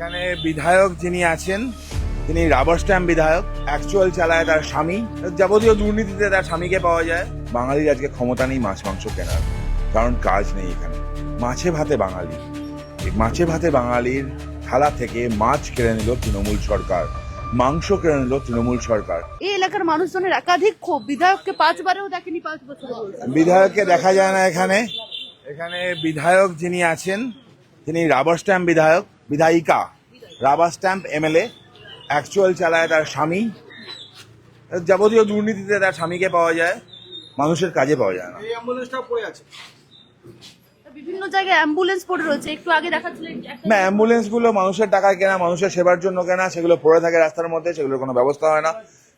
এখানে বিধায়ক যিনি আছেন তিনি রাবার স্ট্যাম্প বিধায়ক, অ্যাকচুয়াল চালায় তার স্বামী। যাবতীয় দুর্নীতিতে তার স্বামীকে পাওয়া যায়। বাঙালির আজকে ক্ষমতা নেই মাছ মাংস কেনার, কারণ কাজ নেই এখানে। মাছে ভাতে বাঙালি, এই মাছে ভাতে বাঙালির থালা থেকে মাছ কেড়ে নিল তৃণমূল সরকার, মাংস কেড়ে নিল তৃণমূল সরকার। এই এলাকার মানুষজনের একাধিক ক্ষোভ, বিধায়ককে 5 বারেও দেখেনি 5 বছর। বিধায়ককে দেখা যায় না এখানে। এখানে বিধায়ক যিনি আছেন তিনি রাবার স্ট্যাম্প বিধায়ক, বিধায়িকা, রাবার স্ট্যাম্প এমএলএ, অ্যাকচুয়াল চালায় তার স্বামী। যাবতীয় দুর্নীতিতে তার স্বামীকে পাওয়া যায়, মানুষের কাজে পাওয়া যায় না। এই অ্যাম্বুলেন্সটা পড়ে আছে। বিভিন্ন জায়গায় অ্যাম্বুলেন্স পড়ে রয়েছে, একটু আগে দেখাচ্ছিলেন না, অ্যাম্বুলেন্স গুলো মানুষের টাকায় কেনা, মানুষের সেবার জন্য কেনা, সেগুলো পড়ে থাকে রাস্তার মধ্যে, সেগুলোর কোনো ব্যবস্থা হয় না।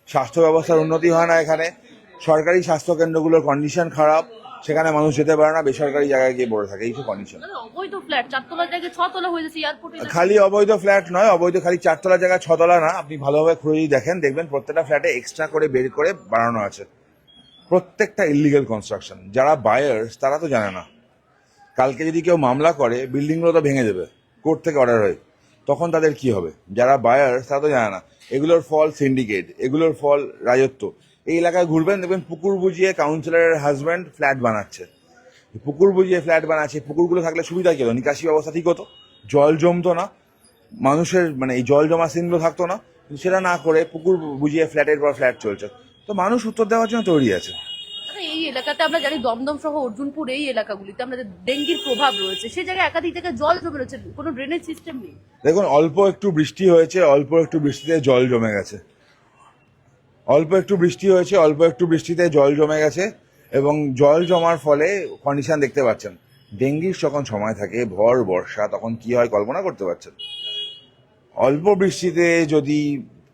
স্বাস্থ্য ব্যবস্থার উন্নতি হয় না এখানে। সরকারি স্বাস্থ্য কেন্দ্রগুলোর কন্ডিশন খারাপ, সেখানে মানুষ যেতে পারে না, বেসরকারি জায়গায় গিয়ে পড়ে থাকে, এই তো কন্ডিশন। অবৈধ ফ্ল্যাট 4 তলার জায়গায় 6 তলা হয়ে যাচ্ছে এয়ারপোর্টে। খালি অবৈধ ফ্ল্যাট নয়, অবৈধ খালি 4 তলা জায়গায় 6 তলা না, আপনি ভালোভাবে খুঁজে দেখেন, দেখবেন প্রত্যেকটা ফ্ল্যাটে এক্সট্রা করে বের করে বানানো আছে। প্রত্যেকটা ইলিগাল কনস্ট্রাকশন। যারা বায়ার্স তারা তো জানে না। কালকে যদি কেউ মামলা করে, বিল্ডিংগুলো তো ভেঙে দেবে, কোর্ট থেকে অর্ডার হয়ে, তখন তাদের কি হবে? যারা বায়ার্স তারা তো জানে না। এগুলোর ফল সিন্ডিকেট, এগুলোর ফল রাজত্ব। এই এলাকায় ঘুরবেন, দেখবেন পুকুর বুঝিয়ে কাউন্সিলরের হাজব্যান্ড ফ্ল্যাট বানাচ্ছে। পুকুর বুঝিয়ে ফ্ল্যাট বানাচ্ছে। পুকুরগুলো থাকলে সুবিধা কি হতো? নিকাশি ব্যবস্থা ঠিক হতো, জল জমতো না, মানুষের এই জল জমা সিনগুলো থাকতো না। কিন্তু সেটা না করে পুকুর বুঝিয়ে ফ্ল্যাটের পর ফ্ল্যাট চলছে। তো মানুষ উত্তর দেওয়ার জন্য তৈরি আছে। এই এলাকাতে আমরা জানি দমদম সহ অর্জুনপুর এই এলাকাগুলিতে আমাদের ডেঙ্গির প্রভাব রয়েছে, সেই জায়গায় একাধিক জায়গায় জল জমে রয়েছে, কোনো ড্রেনেজ সিস্টেম নেই। দেখুন, অল্প একটু বৃষ্টি হয়েছে, অল্প একটু বৃষ্টিতে জল জমে গেছে। অল্প একটু বৃষ্টি হয়েছে, অল্প একটু বৃষ্টিতে জল জমে গেছে, এবং জল জমার ফলে কন্ডিশন দেখতে পাচ্ছেন। ডেঙ্গির যখন সময় থাকে ভর বর্ষা, তখন কি হয় কল্পনা করতে পারছেন? অল্প বৃষ্টিতে যদি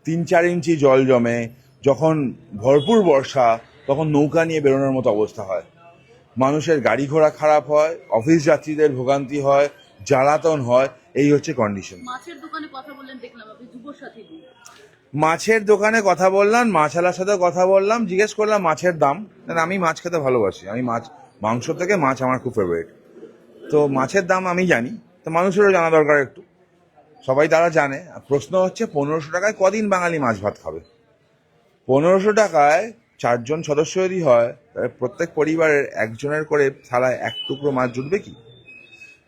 3-4 ইঞ্চি জল জমে, যখন ভরপুর বর্ষা, তখন নৌকা নিয়ে বেরোনোর মতো অবস্থা হয়। মানুষের গাড়ি ঘোড়া খারাপ হয়, অফিস যাত্রীদের ভোগান্তি হয়, জ্বালাতন হয়। এই হচ্ছে কন্ডিশন। মাছের দোকানে কথা বললেন দেখলাম আপনি, যুব সাথী। মাছের দোকানে কথা বললাম, মাছওয়ালার সাথে কথা বললাম, জিজ্ঞেস করলাম মাছের দাম। আমি মাছ খেতে ভালোবাসি, আমি মাংস থেকে মাছ আমার খুব ফেভারিট। তো মাছের দাম আমি জানি, তো মানুষেরও জানা দরকার একটু। সবাই তারা জানে। প্রশ্ন হচ্ছে 1500 টাকায় কদিন বাঙালি মাছ ভাত খাবে? 1500 টাকায় 4 জন সদস্য যদি হয়, তাহলে প্রত্যেক পরিবারের একজনের করে থালায় 1 টুকরো মাছ জুটবে কি?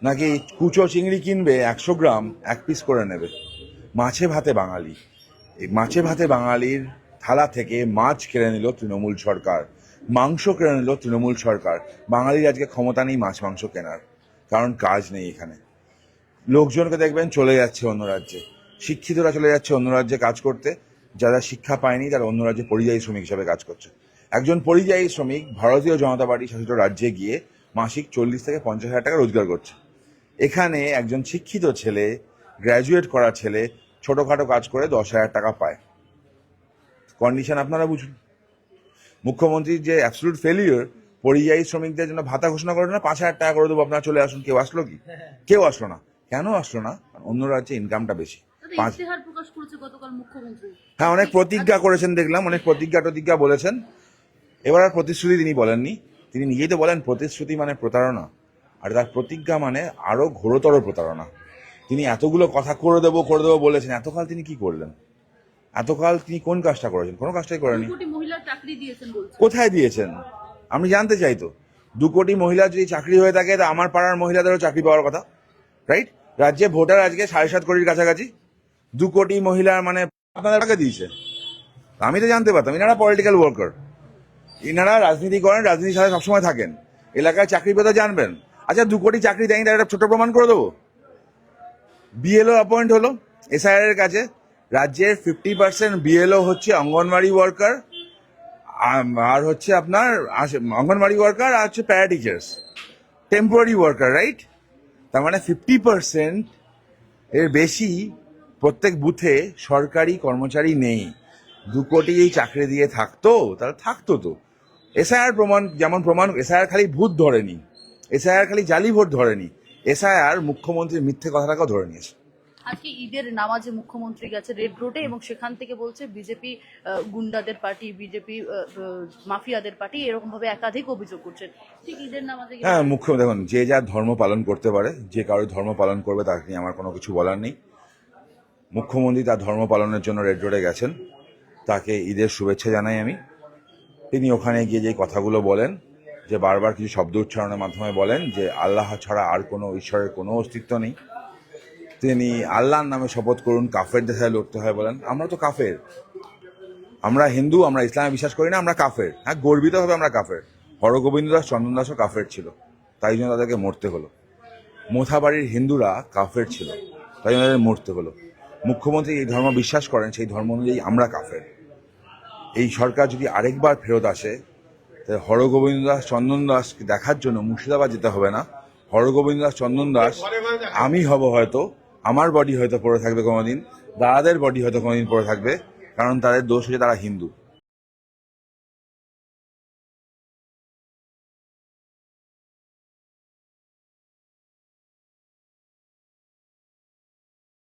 নাকি কুচো চিংড়ি কিনবে 100 গ্রাম, 1 পিস করে নেবে? মাছে ভাতে বাঙালি, এই মাছে ভাতে বাঙালির থালা থেকে মাছ কেড়ে নিল তৃণমূল সরকার, মাংস কেড়ে নিল তৃণমূল সরকার। বাঙালির আজকে ক্ষমতা নেই মাছ মাংস কেনার, কারণ কাজ নেই এখানে। লোকজনকে দেখবেন চলে যাচ্ছে অন্য রাজ্যে, শিক্ষিতরা চলে যাচ্ছে অন্য রাজ্যে কাজ করতে, যারা শিক্ষা পায়নি তারা অন্য রাজ্যে পরিযায়ী শ্রমিক হিসাবে কাজ করছে। একজন পরিযায়ী শ্রমিক ভারতীয় জনতা পার্টি শাসিত রাজ্যে গিয়ে মাসিক 40 থেকে 50 হাজার টাকা রোজগার করছে। এখানে একজন শিক্ষিত ছেলে, গ্র্যাজুয়েট করা ছেলে, ছোটখাটো কাজ করে 10,000 টাকা পায়। কন্ডিশন আপনারা বুঝুন। মুখ্যমন্ত্রীর যে অ্যাবসলিউট ফেলিওর, পরিযায়ী শ্রমিকদের জন্য ভাতা ঘোষণা করে না, 5,000 টাকা করে দেবো, আপনারা চলে আসুন। কেউ আসলো কি? কেউ আসলো না। কেন আসলো না? অন্য রাজ্যে ইনকামটা বেশি। ইশতেহার প্রকাশ করেছে গতকাল মুখ্যমন্ত্রী। হ্যাঁ, অনেক প্রতিজ্ঞা করেছেন দেখলাম, অনেক প্রতিজ্ঞা বলেছেন। এবার আর প্রতিশ্রুতি তিনি বলেননি। তিনি নিজেই তো বলেন প্রতিশ্রুতি মানে প্রতারণা, আর তার প্রতিজ্ঞা মানে আরো ঘোরতর প্রতারণা। তিনি এতগুলো কথা করে দেবো বলেছেন, এতকাল তিনি কি করলেন? এতকাল তিনি কোন কাজটা করেছেন? কোনো কাজটাই করেনি। 2 কোটি মহিলার চাকরি দিয়েছেন বলছেন। কোথায় দিয়েছেন? আমি জানতে চাই তো। 2 কোটি মহিলার যদি চাকরি হয়ে থাকে, তা আমার পাড়ার মহিলাদেরও চাকরি পাওয়ার কথা, রাইট? রাজ্যে ভোটার আজকে 7.5 কোটির কাছাকাছি। 2 কোটি মহিলার মানে আপনাদের টাকা দিয়েছে? আমি তো জানতে পারতাম। এনারা পলিটিক্যাল ওয়ার্কার, এনারা রাজনীতি করেন, রাজনীতির সাথে সবসময় থাকেন, এলাকায় চাকরি পেতে জানবেন। আচ্ছা, 2 কোটি চাকরি দেয়নি, তার একটা ছোট প্রমাণ করে দেবো। বিএলও অ্যাপয়েন্ট হলো এসআইআর এর কাছে। রাজ্যের 50% বিএলও হচ্ছে অঙ্গনওয়াড়ি ওয়ার্কার, আর হচ্ছে আপনার অঙ্গনওয়াড়ি ওয়ার্কার, আর হচ্ছে প্যারা টিচার্স, টেম্পোরারি ওয়ার্কার, রাইট? তার মানে 50% এর বেশি প্রত্যেক বুথে সরকারি কর্মচারী নেই। 2 কোটি এই চাকরি দিয়ে থাকতো, তাহলে থাকতো তো। এসআইআর প্রমাণ, যেমন প্রমাণ, এসআইআর খালি ভূত ধরেনি, এসআইআর খালি জালি ভোট ধরেনি, এসআইআর মুখ্যমন্ত্রীর মিথ্যে কথাটাকেও ধরে নিয়েছে। আজকে ঈদের নামাজে মুখ্যমন্ত্রী গেছে রেড রোডে, এবং সেখান থেকে বলছে বিজেপি গুন্ডাদের পার্টি, বিজেপি মাফিয়াদের পার্টি, এরকম ভাবে একাধিক অভিযোগ করছেন। ঠিক ঈদের নামাজে হ্যাঁ, দেখুন, যে যার ধর্ম পালন করতে পারে, যে কারোর ধর্ম পালন করবে তাকে নিয়ে আমার কোনো কিছু বলার নেই। মুখ্যমন্ত্রী তার ধর্ম পালনের জন্য রেড রোডে গেছেন, তাকে ঈদের শুভেচ্ছা জানাই আমি। তিনি ওখানে গিয়ে যে কথাগুলো বলেন, যে বারবার কিছু শব্দ উচ্চারণের মাধ্যমে বলেন যে আল্লাহ ছাড়া আর কোনো ঈশ্বরের কোনো অস্তিত্ব নেই, তিনি আল্লাহর নামে শপথ করুন, কাফেরদের সাথে লড়তে হয় বলেন। আমরা তো কাফের, আমরা হিন্দু, আমরা ইসলামে বিশ্বাস করি না, আমরা কাফের। হ্যাঁ, গর্বিতভাবে আমরা কাফের। হরগোবিন্দ দাস, চন্দন দাসও কাফের ছিল, তাই জন্য তাদেরকে মরতে হলো। মোথাবাড়ির হিন্দুরা কাফের ছিল, তাই জন্য তাদের মরতে হলো। মুখ্যমন্ত্রী এই ধর্ম বিশ্বাস করেন, সেই ধর্ম অনুযায়ী আমরা কাফের। এই সরকার যদি আরেকবার ফেরত আসে, তাহলে হরগোবিন্দ দাস, চন্দন দাসকে দেখার জন্য মুর্শিদাবাদ যেতে হবে না। হরগোবিন্দ দাস, চন্দন দাস, আমি হব হয়তো, আমার বডি হয়তো পড়ে থাকবে কোনোদিন, দাদাদের বডি হয়তো কোনোদিন পড়ে থাকবে, কারণ তাদের দোষ হচ্ছে তারা হিন্দু।